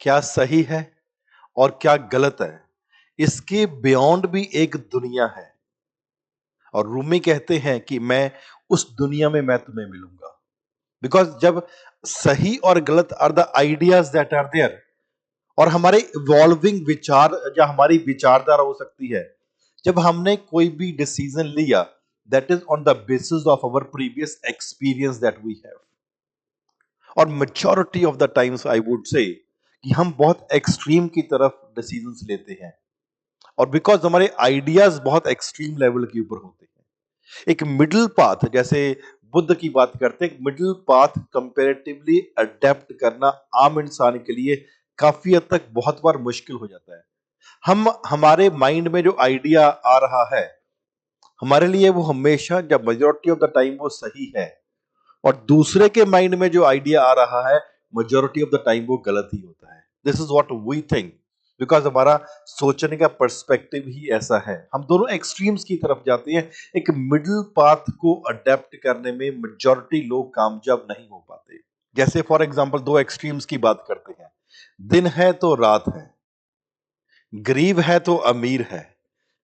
क्या सही है और क्या गलत है, इसके बियॉन्ड भी एक दुनिया है। और रूमी कहते हैं कि मैं उस दुनिया में मैं तुम्हें मिलूंगा। बिकॉज जब सही और गलत are the ideas that are there, और हमारे इवॉल्विंग विचार या हमारी विचारधारा हो सकती है जब हमने कोई भी डिसीजन लिया that is on the basis of our previous experience that we have. और majority of the times I would say कि हम बहुत एक्सट्रीम की तरफ डिसीजंस लेते हैं, और बिकॉज हमारे आइडियाज बहुत एक्सट्रीम लेवल के ऊपर होते हैं। एक मिडिल पाथ, जैसे बुद्ध की बात करते हैं, मिडिल पाथ कंपेरेटिवली अडेप्ट करना आम इंसान के लिए काफी हद तक बहुत बार मुश्किल हो जाता है। हम हमारे माइंड में जो आइडिया आ रहा है हमारे लिए वो हमेशा, जब मेजोरिटी ऑफ द टाइम वो सही है, और दूसरे के माइंड में जो आइडिया आ रहा है मेजोरिटी ऑफ द टाइम वो गलत ही होता है। This is what we think, because हमारा सोचने का पर्सपेक्टिव ही ऐसा है। हम दोनों एक्सट्रीम्स की तरफ जाते हैं। एक मिडिल पाथ को अडेप्ट करने में मेजोरिटी लोग कामयाब नहीं हो पाते। जैसे फॉर एग्जांपल दो एक्सट्रीम्स की बात करते हैं, दिन है तो रात है, गरीब है तो अमीर है,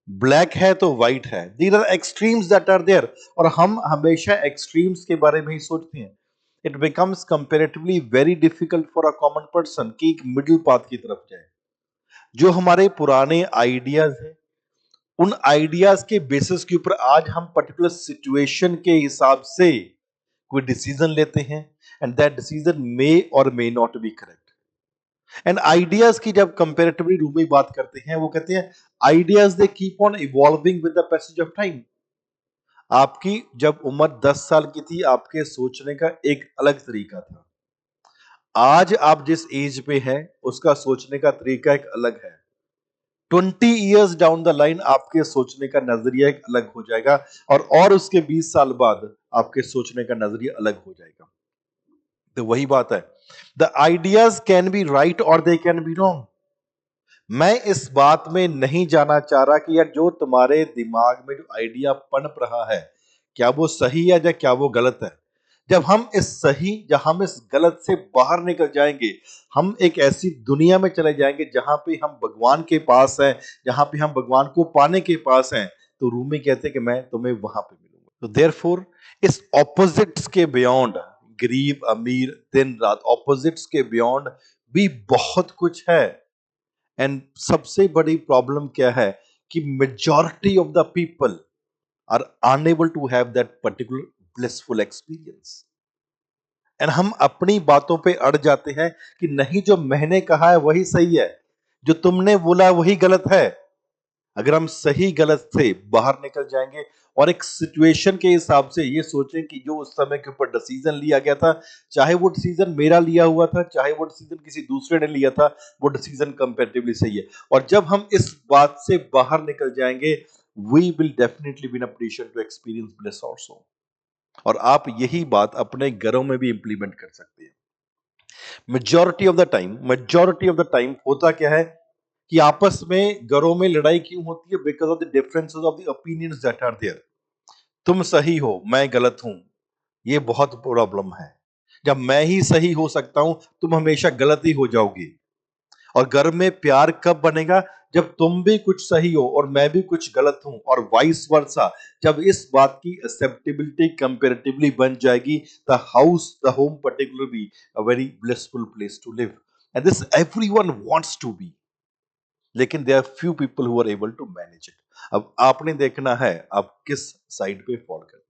ब्लैक है तो व्हाइट है। These are extremes that are there, और हम हमेशा एक्सट्रीम्स के बारे में ही सोचते हैं। It becomes comparatively very difficult for a common person कि एक मिडिल पाथ की तरफ जाए। जो हमारे पुराने आइडियाज हैं उन आइडियाज के बेसिस के ऊपर आज हम पर्टिकुलर सिचुएशन के हिसाब से कोई डिसीजन लेते हैं, एंड दैट डिसीजन मे और may not be correct. And ideas की जब कंपेरेटिवली रूमी बात करते हैं वो कहते हैं ideas they keep on evolving with the passage of time. आपकी जब उम्र 10 साल की थी आपके सोचने का एक अलग तरीका था, आज आप जिस एज पे हैं उसका सोचने का तरीका एक अलग है। 20 ईयर्स डाउन द लाइन आपके सोचने का नजरिया एक अलग हो जाएगा, और उसके 20 साल बाद आपके सोचने का नजरिया अलग हो जाएगा। तो वही बात है, the ideas can be right और दे कैन बी रॉन्ग। मैं इस बात में नहीं जाना चाह रहा कि यार जो तुम्हारे दिमाग में जो आइडिया पनप रहा है क्या वो सही है या क्या वो गलत है। जब हम इस सही या हम इस गलत से बाहर निकल जाएंगे, हम एक ऐसी दुनिया में चले जाएंगे जहां पे हम भगवान के पास हैं, जहां पे हम भगवान को पाने के पास हैं। तो रूमी कहते हैं कि मैं तुम्हें वहां पे मिलूंगा। तो देयरफॉर इस ऑपोजिट्स के बियॉन्ड, गरीब अमीर दिन रात, ऑपोजिट्स के बियॉन्ड भी बहुत कुछ है। एंड सबसे बड़ी प्रॉब्लम क्या है कि majority of the people are unable to have that particular blissful experience. And हम अपनी बातों पे अड़ जाते हैं कि नहीं, जो मैंने कहा है वही सही है, जो तुमने बोला वही गलत है। अगर हम सही गलत से बाहर निकल जाएंगे और एक सिचुएशन के हिसाब से ये सोचें कि जो उस समय के ऊपर डिसीजन लिया गया था, चाहे वो डिसीजन मेरा लिया हुआ था चाहे वो डिसीजन किसी दूसरे ने लिया था, वो डिसीजन कंपैरेटिवली सही है। और जब हम इस बात से बाहर निकल जाएंगे we will definitely be in a position to experience bliss also. और आप यही बात अपने घरों में भी इंप्लीमेंट कर सकते हैं। मेजॉरिटी ऑफ द टाइम होता क्या है कि आपस में घरों में लड़ाई क्यों होती है? Because of the differences of the opinions that are there. तुम सही हो मैं गलत हूं, ये बहुत प्रॉब्लम है। जब मैं ही सही हो सकता हूं तुम हमेशा गलत ही हो जाओगी। और घर में प्यार कब बनेगा? जब तुम भी कुछ सही हो और मैं भी कुछ गलत हूं, और वाइस वर्सा। जब इस बात की एक्सेप्टेबिलिटी कंपैरेटिवली बन जाएगी, the home particular be a very blissful place to live, and this everyone wants to be. लेकिन there are few people who are able to manage it. अब आपने देखना है आप किस साइड पे फॉल करें।